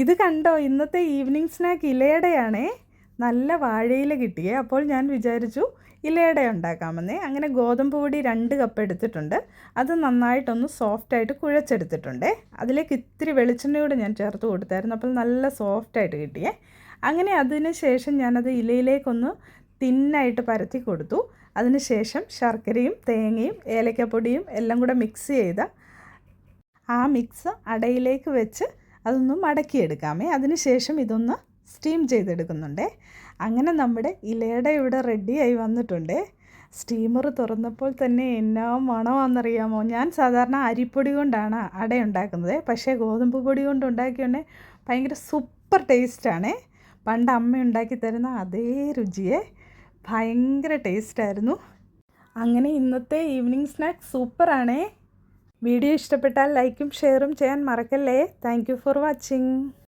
ഇത് കണ്ടോ, ഇന്നത്തെ ഈവനിങ് സ്നാക്ക് ഇലയടയാണേ. നല്ല വാഴയില കിട്ടിയേ. അപ്പോൾ ഞാൻ വിചാരിച്ചു ഇലയട ഉണ്ടാക്കാമെന്നേ. അങ്ങനെ ഗോതമ്പ് പൊടി 2 കപ്പ് എടുത്തിട്ടുണ്ട്. അത് നന്നായിട്ടൊന്ന് സോഫ്റ്റായിട്ട് കുഴച്ചെടുത്തിട്ടുണ്ടേ. അതിലേക്ക് ഇത്തിരി വെളിച്ചെണ്ണയോട് ഞാൻ ചേർത്ത് കൊടുത്തായിരുന്നു. അപ്പോൾ നല്ല സോഫ്റ്റായിട്ട് കിട്ടിയേ. അങ്ങനെ അതിന് ശേഷം ഞാനത് ഇലയിലേക്കൊന്ന് തിന്നായിട്ട് പരത്തി കൊടുത്തു. അതിന് ശേഷം ശർക്കരയും തേങ്ങയും ഏലക്കപ്പൊടിയും എല്ലാം കൂടെ മിക്സ് ചെയ്ത ആ മിക്സ് അടയിലേക്ക് വെച്ച് അതൊന്ന് മടക്കിയെടുക്കാമേ. അതിന് ശേഷം ഇതൊന്ന് സ്റ്റീം ചെയ്തെടുക്കുന്നുണ്ടേ. അങ്ങനെ നമ്മുടെ ഇലയട ഇവിടെ റെഡിയായി വന്നിട്ടുണ്ടേ. സ്റ്റീമർ തുറന്നപ്പോൾ തന്നെ എന്നാ മണമാണെന്നറിയാമോ. ഞാൻ സാധാരണ അരിപ്പൊടി കൊണ്ടാണ് അട ഉണ്ടാക്കുന്നത്, പക്ഷേ ഗോതമ്പ് പൊടി കൊണ്ട് ഉണ്ടാക്കിയോണ്ടേ ഭയങ്കര സൂപ്പർ ടേസ്റ്റാണേ. പണ്ട് അമ്മ ഉണ്ടാക്കി തരുന്ന അതേ രുചിയെ. ഭയങ്കര ടേസ്റ്റായിരുന്നു. അങ്ങനെ ഇന്നത്തെ ഈവനിങ് സ്നാക്ക് സൂപ്പറാണേ. വീഡിയോ ഇഷ്ടപ്പെട്ടാൽ ലൈക്കും ഷെയറും ചെയ്യാൻ മറക്കല്ലേ. Thank you for watching.